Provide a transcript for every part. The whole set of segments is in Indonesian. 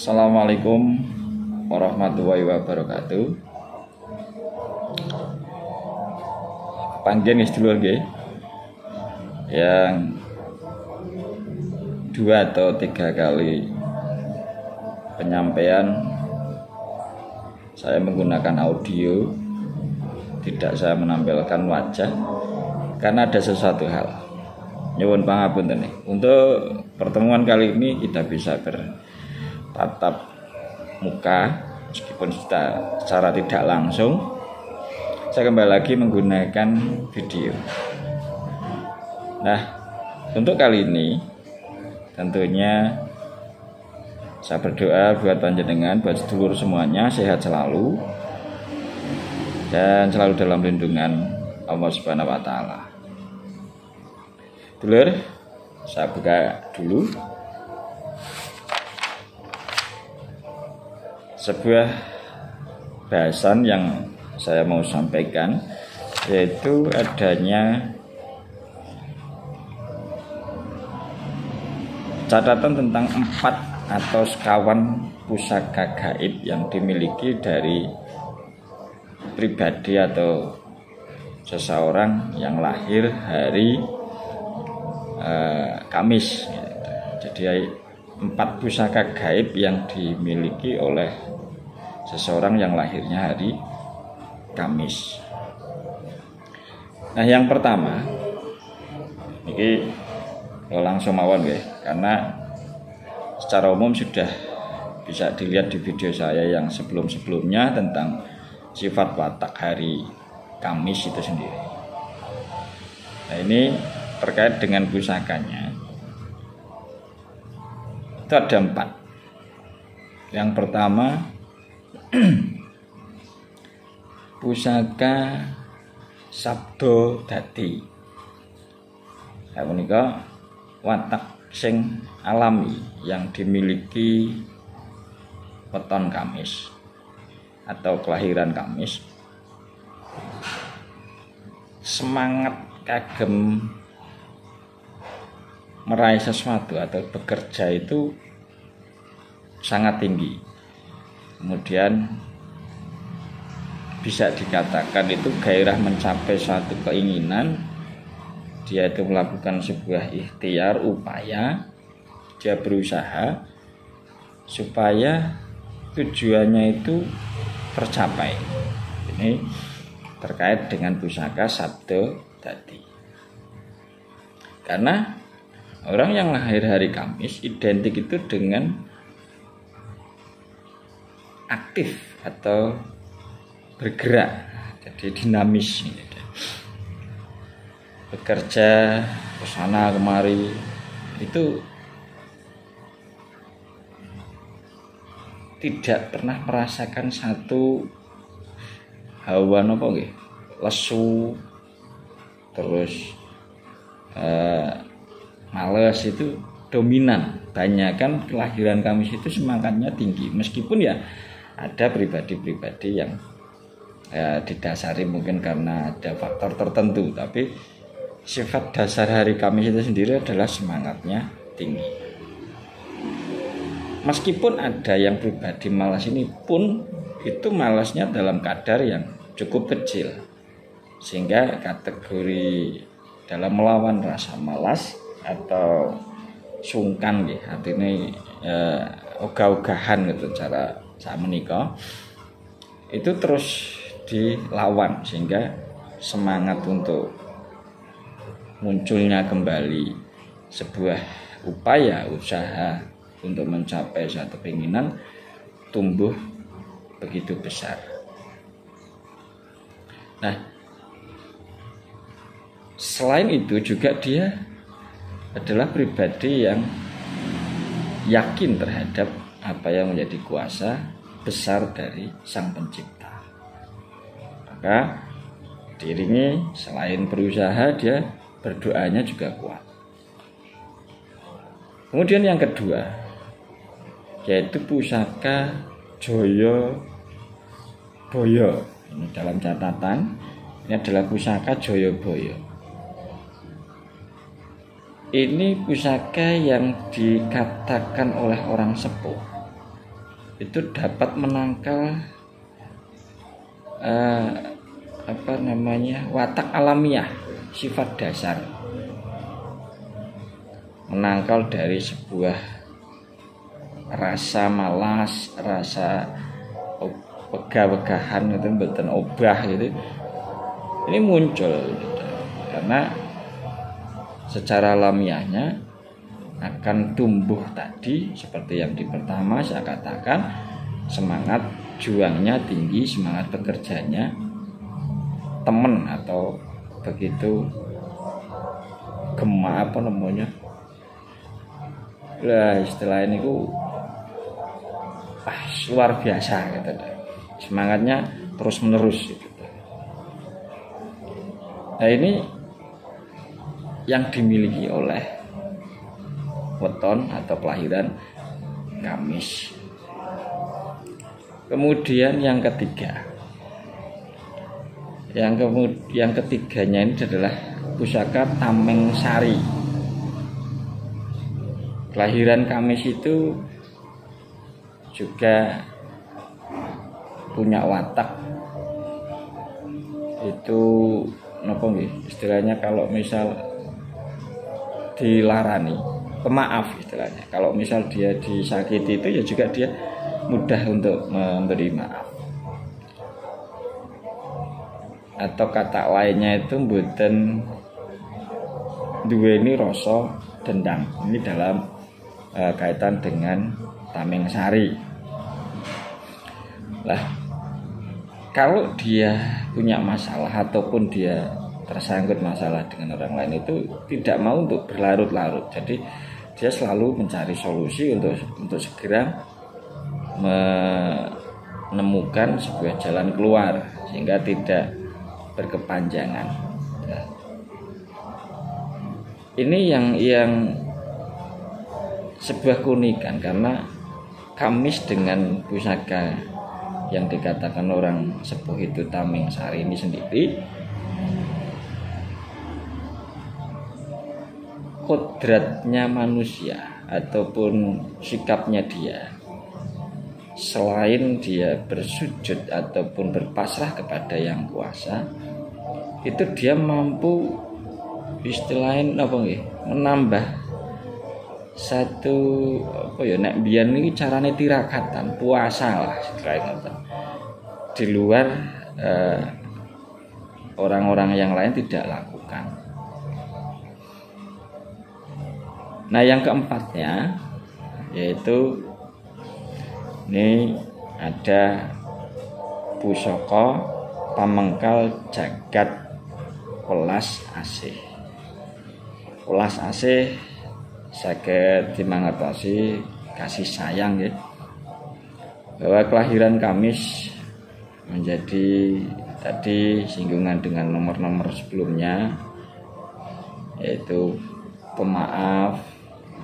Assalamualaikum warahmatullahi wabarakatuh. Panggilan sedulur nggih. Yang 2 atau 3 kali penyampaian saya menggunakan audio, tidak saya menampilkan wajah karena ada sesuatu hal. Nyuwun pangapunten nih. Untuk pertemuan kali ini kita bisa bertatap muka meskipun secara tidak langsung. Saya kembali lagi menggunakan video. Nah, untuk kali ini tentunya saya berdoa buat panjenengan, buat sedulur semuanya sehat selalu dan selalu dalam lindungan Allah Subhanahu wa taala. Dulur, saya buka dulu sebuah bahasan yang saya mau sampaikan, yaitu adanya catatan tentang 4 atau sekawan pusaka gaib yang dimiliki dari pribadi atau seseorang yang lahir hari Kamis. Jadi 4 pusaka gaib yang dimiliki oleh seseorang yang lahirnya hari Kamis. Nah, yang pertama ini langsung mawon nggih, karena secara umum sudah bisa dilihat di video saya yang sebelum-sebelumnya tentang sifat watak hari Kamis itu sendiri. Nah, ini terkait dengan pusakanya itu ada 4. Yang pertama pusaka Sabdo Dadi. Ya, menika watak sing alami yang dimiliki weton Kamis atau kelahiran Kamis. Semangat kagem meraih sesuatu atau bekerja itu sangat tinggi. Kemudian bisa dikatakan itu gairah mencapai suatu keinginan. Dia itu melakukan sebuah ikhtiar, upaya, dia berusaha supaya tujuannya itu tercapai. Ini terkait dengan pusaka Sabdo Dadi. Karena orang yang lahir hari Kamis identik itu dengan aktif atau bergerak, jadi dinamis, bekerja kesana kemari, itu tidak pernah merasakan satu hawa nopo nggih, lesu, terus males, itu dominan. Banyak kan kelahiran Kamis itu semangatnya tinggi, meskipun ya ada pribadi-pribadi yang didasari mungkin karena ada faktor tertentu, tapi sifat dasar hari Kamis itu sendiri adalah semangatnya tinggi. Meskipun ada yang pribadi malas, ini pun itu malasnya dalam kadar yang cukup kecil, sehingga kategori dalam melawan rasa malas atau sungkan nggih, artinya ogah-ogahan gitu cara sak menika itu terus dilawan, sehingga semangat untuk munculnya kembali sebuah upaya usaha untuk mencapai satu keinginan tumbuh begitu besar. Nah, selain itu juga dia adalah pribadi yang yakin terhadap apa yang menjadi kuasa besar dari Sang Pencipta. Maka diiringi selain berusaha, dia berdoanya juga kuat. Kemudian yang kedua yaitu pusaka Joyo Boyo. Ini dalam catatan ini adalah pusaka Joyo Boyo. Ini pusaka yang dikatakan oleh orang sepuh itu dapat menangkal watak alamiah, sifat dasar, menangkal dari sebuah rasa malas, rasa wegah-wegahan itu mboten obah gitu. Ini muncul gitu. Karena secara alamiahnya akan tumbuh tadi seperti yang di pertama saya katakan, semangat juangnya tinggi, semangat bekerjanya temen atau begitu gema istilah ini luar biasa gitu. Semangatnya terus menerus gitu. Nah ini yang dimiliki oleh weton atau kelahiran Kamis. Kemudian yang ketiga, yang ketiganya ini adalah pusaka Tameng Sari. Kelahiran Kamis itu juga punya watak itu istilahnya kalau misal dilarani, pemaaf istilahnya. Kalau misal dia disakiti itu ya juga dia mudah untuk memberi maaf. Atau kata lainnya itu mboten duweni rasa dendam. Ini dalam kaitan dengan Tameng Sari. Lah, kalau dia punya masalah ataupun dia tersangkut masalah dengan orang lain itu tidak mau untuk berlarut-larut. Jadi dia selalu mencari solusi untuk segera menemukan sebuah jalan keluar sehingga tidak berkepanjangan. Nah, ini yang sebuah keunikan karena Kamis dengan pusaka yang dikatakan orang sepuh itu Tameng Sari ini sendiri, kodratnya manusia ataupun sikapnya dia, selain dia bersujud ataupun berpasrah kepada yang kuasa, itu dia mampu istilahnya menambah satu nek biyen iki carane tirakatan puasa lah istilahnya di luar orang-orang yang lain tidak lakukan. Nah yang keempatnya yaitu ini ada pusaka pamengkal jagat welas asih. Welas asih saged dimangertosi kasih sayang ya. Bahwa kelahiran Kamis menjadi tadi singgungan dengan nomor-nomor sebelumnya, yaitu pemaaf,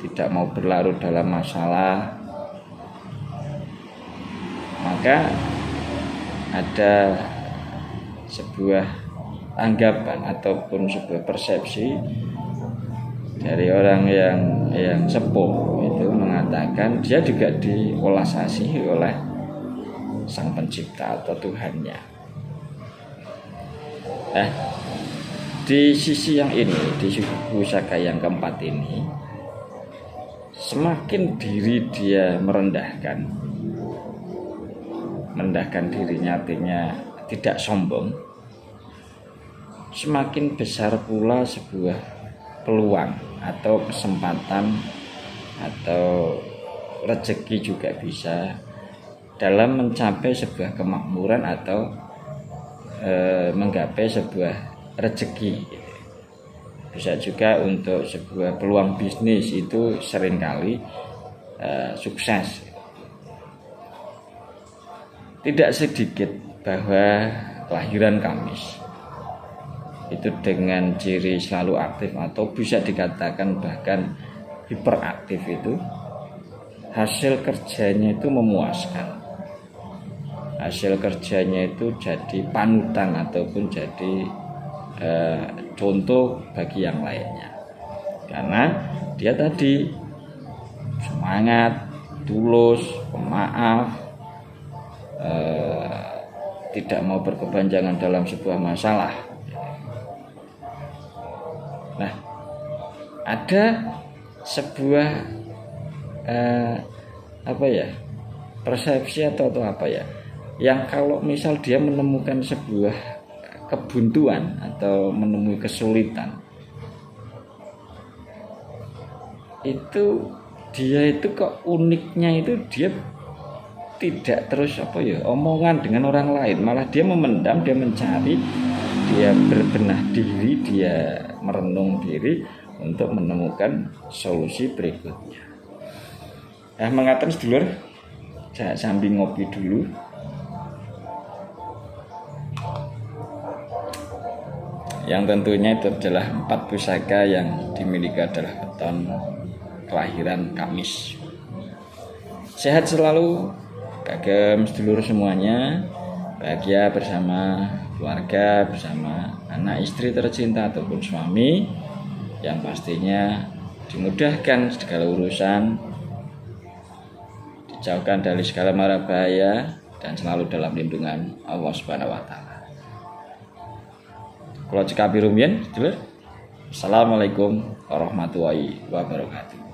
tidak mau berlarut dalam masalah. Maka ada sebuah anggapan ataupun sebuah persepsi dari orang yang sepuh itu mengatakan dia juga diolah asih oleh Sang Pencipta atau Tuhannya. Nah, di sisi yang ini, di sisi pusaka yang keempat ini, semakin diri dia merendahkan dirinya, artinya tidak sombong, semakin besar pula sebuah peluang atau kesempatan atau rezeki juga bisa dalam mencapai sebuah kemakmuran atau menggapai sebuah rezeki. Bisa juga untuk sebuah peluang bisnis itu seringkali sukses. Tidak sedikit bahwa kelahiran Kamis itu dengan ciri selalu aktif atau bisa dikatakan bahkan hiperaktif itu, hasil kerjanya itu memuaskan. Hasil kerjanya itu jadi panutan ataupun jadi contoh bagi yang lainnya. Karena dia tadi semangat, tulus, pemaaf, tidak mau berkepanjangan dalam sebuah masalah. Nah, ada sebuah persepsi atau apa ya, yang kalau misal dia menemukan sebuah kebuntuan atau menemui kesulitan, itu dia itu kok uniknya itu dia tidak terus omongan dengan orang lain, malah dia memendam, dia mencari, dia berbenah diri, dia merenung diri untuk menemukan solusi berikutnya. Mengatakan sedulur, saya sambil ngopi dulu. Yang tentunya itu adalah 4 pusaka yang dimiliki adalah beton kelahiran Kamis. Sehat selalu, kagem sedulur semuanya, bahagia bersama keluarga, bersama anak istri tercinta ataupun suami, yang pastinya dimudahkan segala urusan, dijauhkan dari segala mara bahaya, dan selalu dalam lindungan Allah Subhanahu wa taala. Kula cekapi rumiyin, sedulur. Assalamualaikum warahmatullahi wabarakatuh.